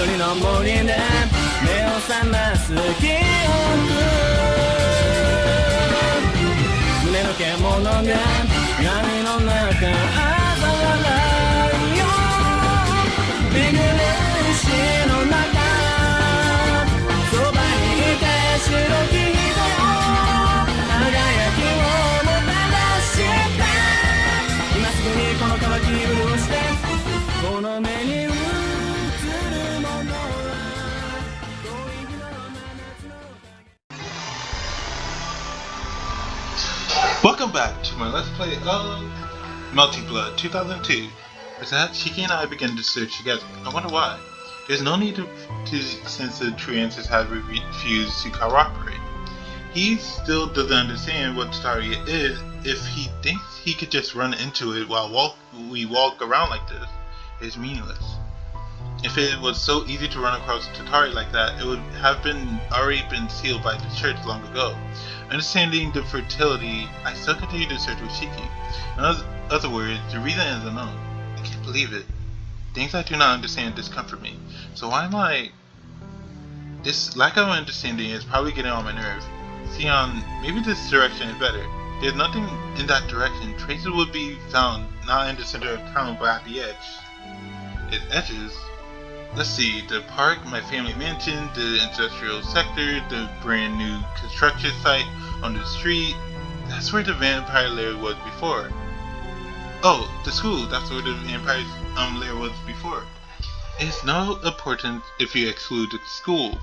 緑の森で目を覚ます記憶胸の獣が闇の中嘲笑うよ巡る石の中そばにいて白き人よ輝きをもたらして今すぐにこの渇き潤してこの目に映るものは遠い日の真夏のWelcome back to my Let's Play of Melty Blood 2002. As that, Shiki and I began to search together. I wonder why. There's no need to since the true answers have refused to cooperate. He still doesn't understand what Tatari is. If he thinks he could just run into it while we walk around like this, it's meaningless. If it was so easy to run across Tatari like that, it would have already been sealed by the church long ago. Understanding the fertility, I still continue to search with Shiki. In other words, the reason is unknown. I can't believe it. Things I do not understand discomfort me. So why am I... This lack of understanding is probably getting on my nerves. Sion, maybe this direction is better. There's nothing in that direction. Traces would be found not in the center of town but at the edge. Its edges? Let's see, the park, my family mansion, the industrial sector, the brand new construction site on the street. That's where the vampire lair was before. Oh, the school, that's where the vampire lair was before. It's no importance if you exclude the school.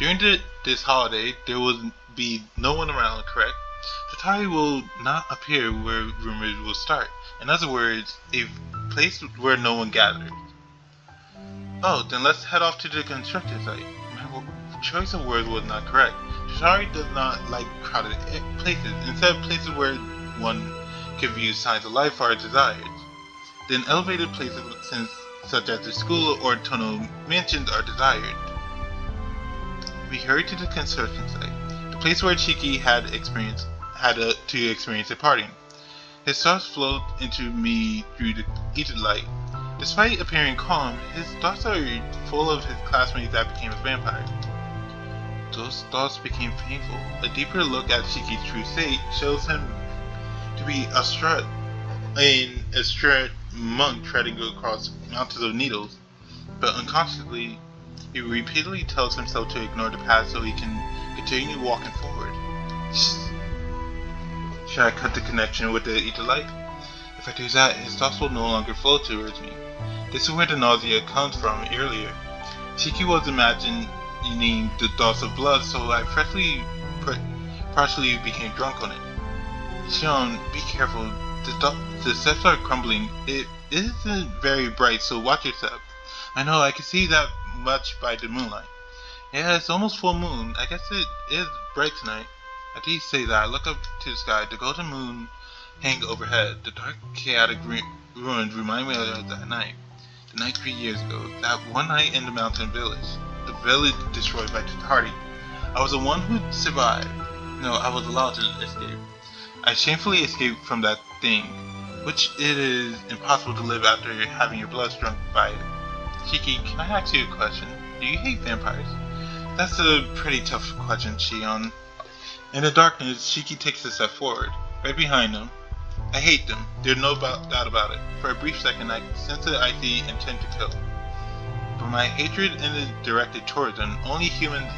During this holiday, there will be no one around, correct? Tatari will not appear where rumors will start. In other words, a place where no one gathers. Oh, then let's head off to the construction site. My choice of words was not correct. Tatari does not like crowded places, instead places where one can view signs of life are desired. Then elevated places such as the school or tonal mansions are desired. We hurried to the construction site, the place where Shiki had to experience a parting. His thoughts flowed into me through the ether light. Despite appearing calm, his thoughts are full of his classmates that became a vampire. Those thoughts became painful. A deeper look at Shiki's true state shows him to be an astute monk treading across mountains of needles, but unconsciously, he repeatedly tells himself to ignore the past so he can continue walking forward. Should I cut the connection with the ether light? If I do that, his thoughts will no longer flow towards me. This is where the nausea comes from earlier. Shiki was imagining the thoughts of blood, so I partially became drunk on it. Sion, be careful. The steps are crumbling. It isn't very bright, so watch your step. I know, I can see that much by the moonlight. Yeah, it's almost full moon. I guess it is bright tonight. After you say that, I look up to the sky. The golden moon hang overhead. The dark, chaotic ruins remind me of that night. The night 3 years ago. That one night in the mountain village. The village destroyed by Tatari. I was the one who survived. No, I was allowed to escape. I shamefully escaped from that thing, which it is impossible to live after having your blood drunk by it. Shiki, can I ask you a question? Do you hate vampires? That's a pretty tough question, Shion. In the darkness, Shiki takes a step forward. Right behind him. I hate them. There's no doubt about it. For a brief second, I sense an icy intent to kill. But my hatred isn't directed towards them. Only humans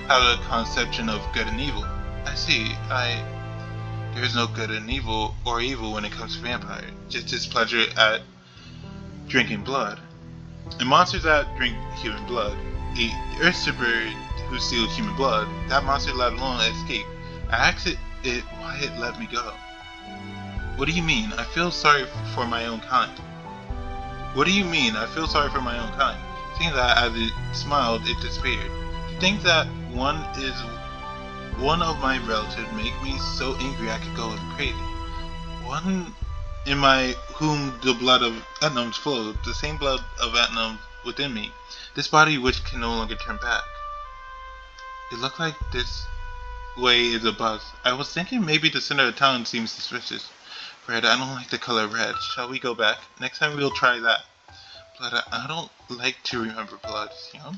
have a conception of good and evil. I see. There is no good and evil or evil when it comes to vampires. Just displeasure at drinking blood. And monsters that drink human blood. The Usurper who steals human blood. That monster let alone escape. I asked it why it let me go. What do you mean? I feel sorry for my own kind. What do you mean? I feel sorry for my own kind. Seeing that as it smiled, it disappeared. To think that one of my relatives make me so angry I could go crazy. One in whom the blood of Etnums flowed, the same blood of Etnums within me. This body which can no longer turn back. It looked like this way is a bus. I was thinking maybe the center of town seems suspicious. Red, I don't like the color red. Shall we go back? Next time we'll try that. Blood, I don't like to remember blood, you know?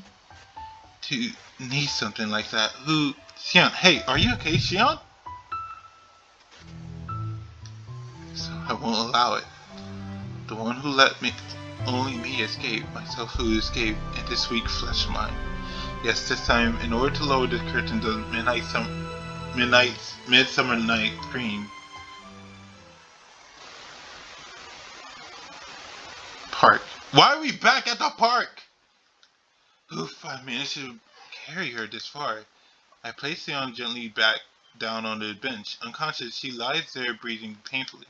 to need something like that. Who? Xion, hey, are you okay, Xion? So I won't allow it. The one who let me, only me escape, myself who escaped, and this weak flesh of mine. Yes, this time, in order to lower the curtains of Midsummer Night Dream Park. Why are we back at the park? Oof, I managed to carry her this far. I placed Sion gently back down on the bench. Unconscious, she lies there breathing painfully.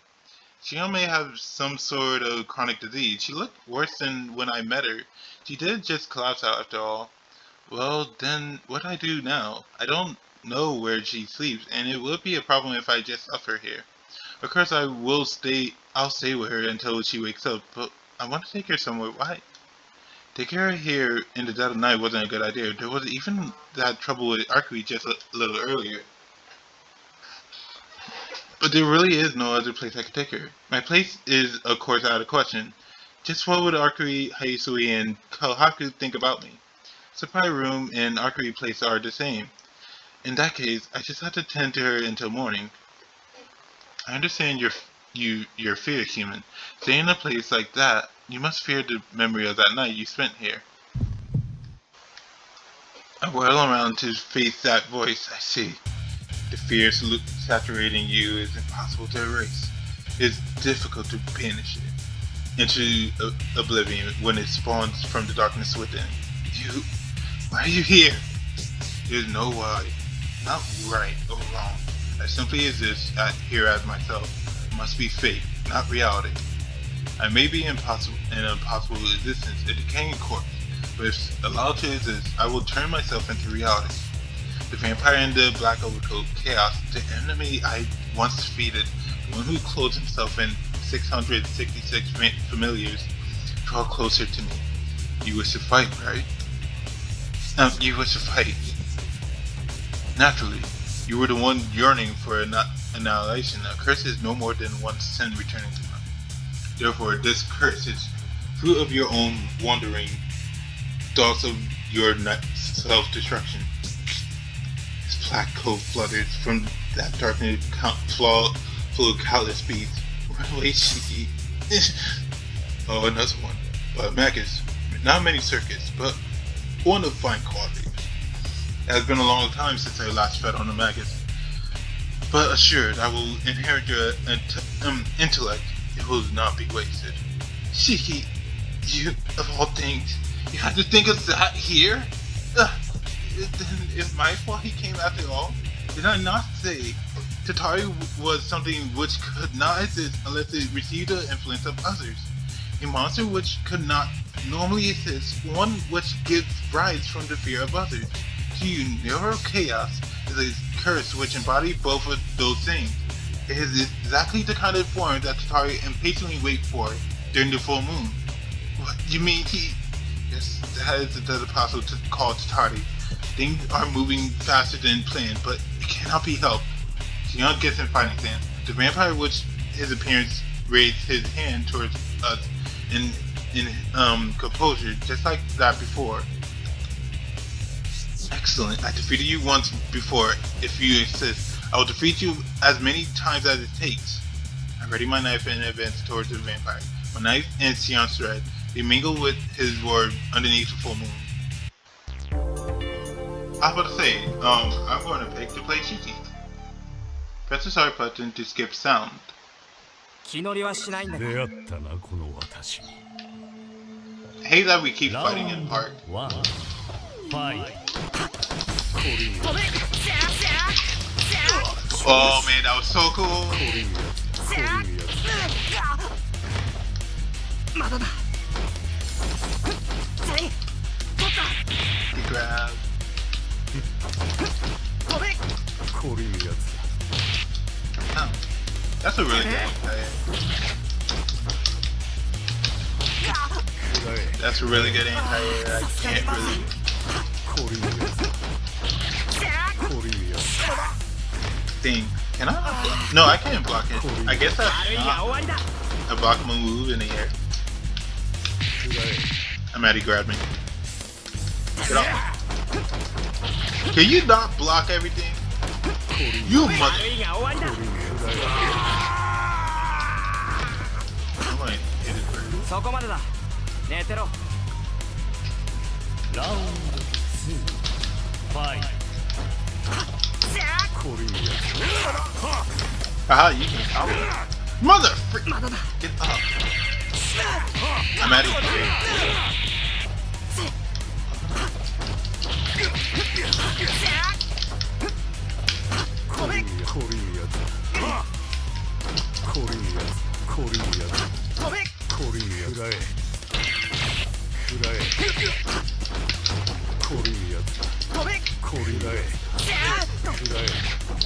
She may have some sort of chronic disease. She looked worse than when I met her. She did just collapse out after all. Well, then, what do I do now? I don't know where she sleeps, and it would be a problem if I just left her here. Of course, I'll stay with her until she wakes up, but I want to take her somewhere. Why? Taking her here in the dead of night wasn't a good idea. There was even that trouble with Archery just a little earlier. But there really is no other place I could take her. My place is, of course, out of question. Just what would Archery, Haisui, and Kohaku think about me? Supply room and Archery place are the same. In that case, I just have to tend to her until morning. I understand your fear, human. Staying in a place like that, you must fear the memory of that night you spent here. I whirl around to face that voice. I see. The fear saturating you is impossible to erase. It's difficult to banish it into oblivion when it spawns from the darkness within. Why are you here? There's no why. Not right or wrong. I simply exist here as myself. It must be fate, not reality. I may be an impossible existence, a decaying corpse, but if allowed to exist, I will turn myself into reality. The vampire in the black overcoat, Chaos, the enemy I once defeated, the one who clothes himself in 666 familiars, draw closer to me. You wish to fight, right? You wish to fight. Naturally, you were the one yearning for annihilation. A curse is no more than one sin returning to one. Therefore, this curse is fruit of your own wandering, thoughts of your self-destruction. His black coat flutters from that darkness full of countless beads. Run away, Shiki. Oh, another one. But Magus, not many circuits, but one of fine quality. It has been a long time since I last fed on a Magus. But assured, I will inherit your intellect. It will not be wasted. Shiki, you, of all things, you had to think of that here? Then it's my fault he came after all? Did I not say Tatari was something which could not exist unless it received the influence of others? A monster which could not normally exist, one which gives rise from the fear of others. To you, Nero Chaos is a curse which embodies both of those things. It is exactly the kind of form that Tatari impatiently waits for during the full moon. What, you mean he... Yes, that is the apostle to call Tatari. Things are moving faster than planned, but it cannot be helped. Xion gets in fighting stance. The vampire, which his appearance raised his hand towards us in composure, just like that before. Excellent. I defeated you once before. If you insist, I will defeat you as many times as it takes. I ready my knife and advance towards the vampire. My knife and Sion's thread, they mingle with his word underneath the full moon. I was about to say, I'm going to pick to play Shiki. Press the start button to skip sound. I hate that we keep fighting in the park. Oh man, that was so cool! He grabbed. Oh, that's a really good anti-air. That's a really good anti-air. I can't really... Thing. Can I block? No, I can't block it. I guess that's not a blockable move in the air. I'm mad he grabbed me. Get off. Can you not block everything? You mother. I might hit it first. そこまでだ。寝てろ。ラウンド2ファイト。 Aha, you can counter. Mother freak! Get up. I'm at it.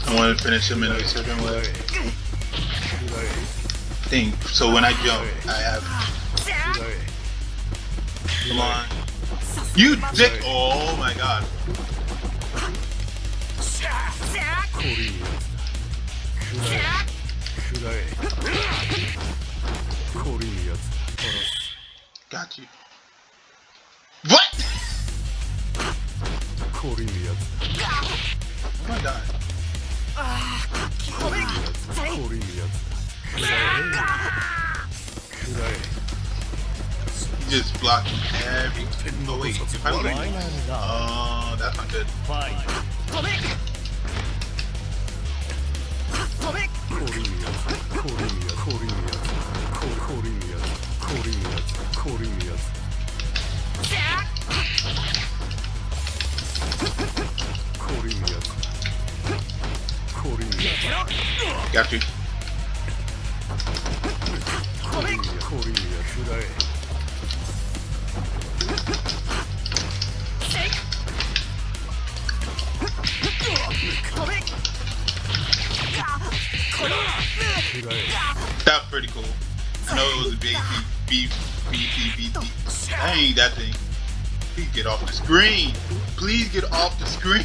I want to finish him in a certain way. Thing. So when I jump, I have. Come on. You dick! Oh my god. Got you. What? Oh my god. You just blocking everything. Oh wait, if I lose. Oh, that's not good. Got you. That's pretty cool. I know it was a big beef. Dang, that thing. Please get off the screen. Please get off the screen.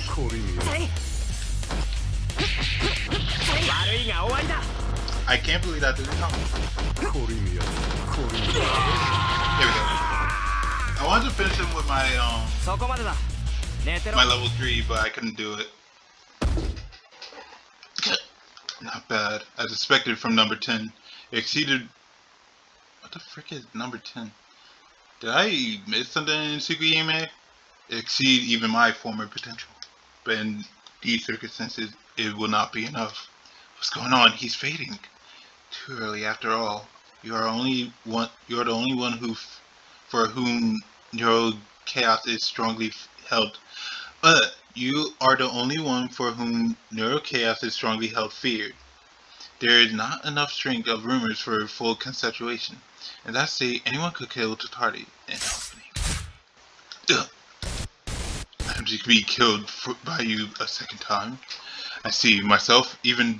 I can't believe that didn't come. Here we go. I wanted to finish him with my my level 3, but I couldn't do it. Not bad. As expected from number 10. It exceeded. What the frick is number 10? Did I miss something in Tsukuyame? It exceeded even my former potential. But in these circumstances, it will not be enough. What's going on? He's fading. Too early after all. You are the only one for whom Nero Chaos is strongly held. You are the only one for whom Nero Chaos is strongly held feared. There is not enough strength of rumors for full constitution. In that state, anyone could kill Tatari in opening. I'm to be killed by you a second time. I see myself, even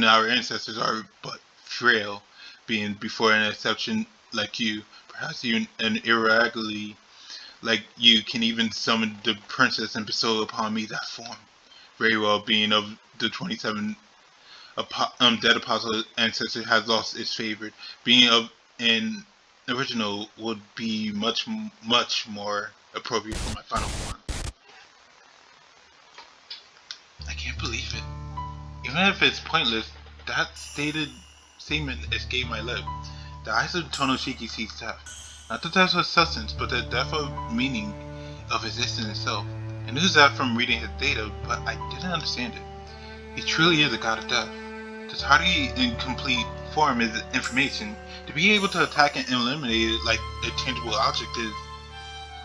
our ancestors are but frail, being before an exception like you. Perhaps even an irregularly like you can even summon the princess and bestow upon me that form. Very well, being of the 27 dead apostle ancestor has lost its favorite. Being of an original would be much more appropriate for my final form. I can't believe it. Even if it's pointless, that statement escaped my lip. The eyes of Tono Shiki seeks death. Not the death of substance, but the death of meaning of existence itself. I knew that from reading his data, but I didn't understand it. He truly is a god of death. Tatari in complete form is information. To be able to attack and eliminate it like a tangible object is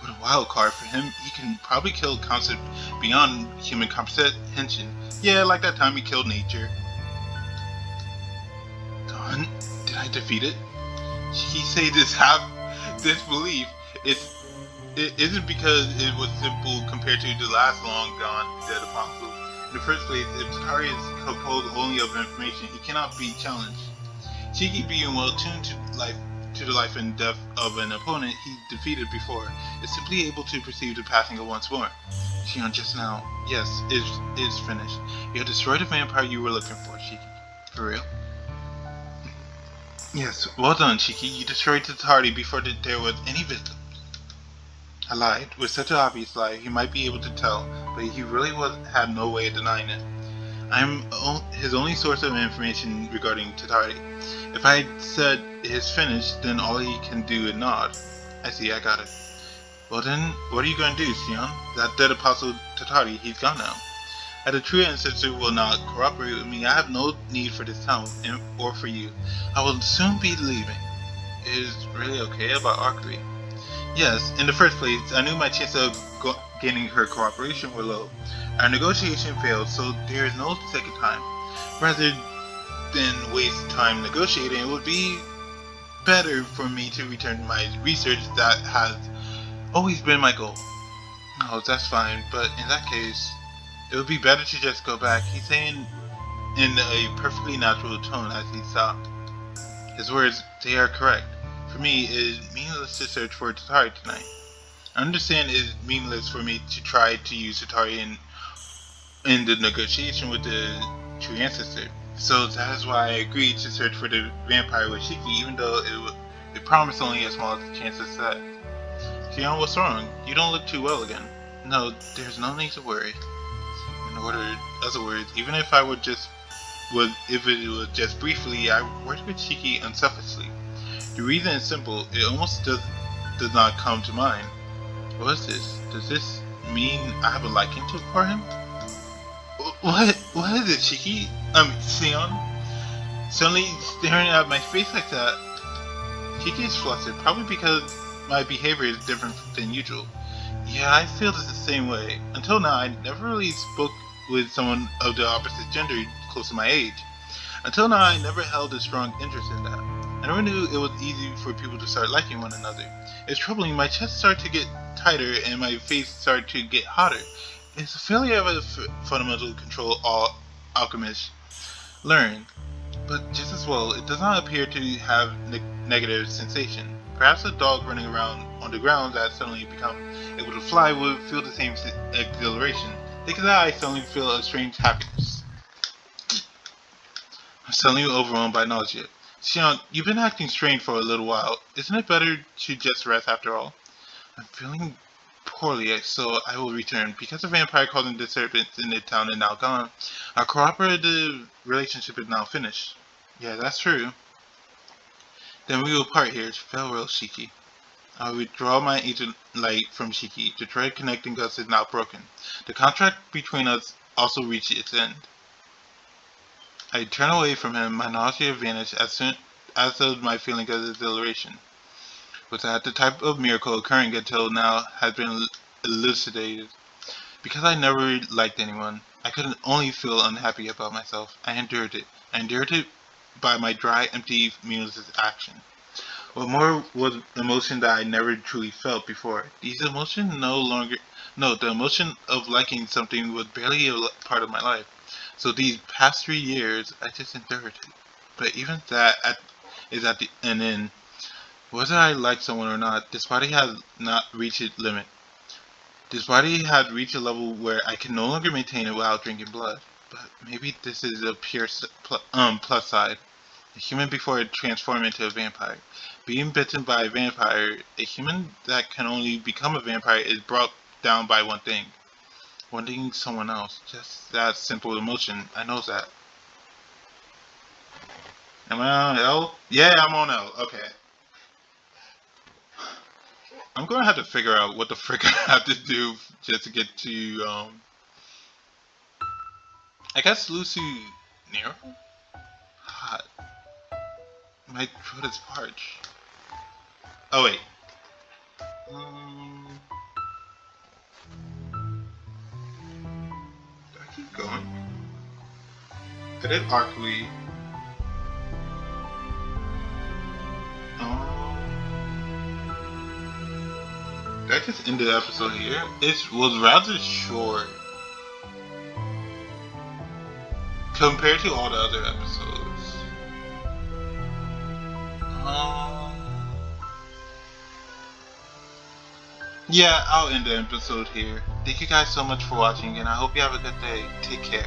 what a wild card for him. He can probably kill a concept beyond human comprehension. Yeah, like that time he killed nature. Done? Did I defeat it? He say this disbelief. It isn't because it was simple compared to the last long gone dead apostle. In the first place, if Tatari is composed only of information, he cannot be challenged. Shiki, being well tuned to the life and death of an opponent he defeated before, is simply able to perceive the passing of once more. Shion, just now, yes, it's finished. You have destroyed the vampire you were looking for, Shiki. For real? Yes, well done, Shiki. You destroyed Tatari before there was any victim. I lied. With such an obvious lie, he might be able to tell, but he really had no way of denying it. I'm his only source of information regarding Tatari. If I said it's finished, then all he can do is nod. I see, I got it. Well then, what are you going to do, Sion? That dead apostle Tatari, he's gone now. As a true ancestor will not cooperate with me, I have no need for this town, or for you. I will soon be leaving. Is really okay about Archery? Yes, in the first place, I knew my chances of gaining her cooperation were low. Our negotiation failed, so there is no second time. Rather than waste time negotiating, it would be better for me to return to my research that has always been my goal. Oh, that's fine, but in that case, it would be better to just go back, he's saying in a perfectly natural tone as he stopped. His words, they are correct. For me, it is meaningless to search for Tatari tonight. I understand it is meaningless for me to try to use Tatari in the negotiation with the true ancestor. So that is why I agreed to search for the vampire with Shiki, even though it promised only a small chance of success. Sion, what's wrong? You don't look too well again. No, there's no need to worry. In other words, even if if it was just briefly, I worked with Shiki unselfishly. The reason is simple, it almost does not come to mind. What is this? Does this mean I have a liking for him? What is it, Shiki? Sion? Suddenly staring at my face like that. Shiki is flustered, probably because my behavior is different than usual. Yeah, I feel the same way. Until now, I never really spoke with someone of the opposite gender close to my age. Until now, I never held a strong interest in that. I never knew it was easy for people to start liking one another. It's troubling, my chest started to get tighter and my face started to get hotter. It's a failure of a fundamental control all alchemists learn. But just as well, it does not appear to have negative sensation. Perhaps a dog running around on the ground that suddenly becomes able to fly would feel the same exhilaration. Think of that, I suddenly feel a strange happiness. I'm suddenly overwhelmed by nausea. Sion, you've been acting strange for a little while. Isn't it better to just rest after all? I'm feeling poorly, so I will return. Because the vampire causing disturbance in the town is now gone, our cooperative relationship is now finished. Yeah, that's true. Then we will part here. Farewell, Shiki. I will withdraw my ancient light from Shiki. The thread connecting us is now broken. The contract between us also reached its end. I turn away from him, my nausea vanished as does my feeling of exhilaration. Was that the type of miracle occurring until now has been elucidated? Because I never liked anyone, I could only feel unhappy about myself. I endured it. I endured it by my dry, empty, meaningless action. What more was emotion that I never truly felt before. These emotions the emotion of liking something was barely a part of my life. So these past 3 years, I just endured it. But even that is at an end. Whether I like someone or not, this body has not reached its limit. This body had reached a level where I can no longer maintain it without drinking blood. But maybe this is a pure plus side. A human before it transformed into a vampire. Being bitten by a vampire, a human that can only become a vampire is brought down by one thing. Wanting someone else. Just that simple emotion. I know that. Am I on L? Yeah, I'm on L. Okay. I'm gonna have to figure out what the frick I have to do just to get to, I guess Lucy Nero? Hot. My throat is parched. Oh, wait. Do I keep going? I did Arcly. Did I just end the episode here? It was rather short compared to all the other episodes. Yeah, I'll end the episode here. Thank you guys so much for watching, and I hope you have a good day. Take care.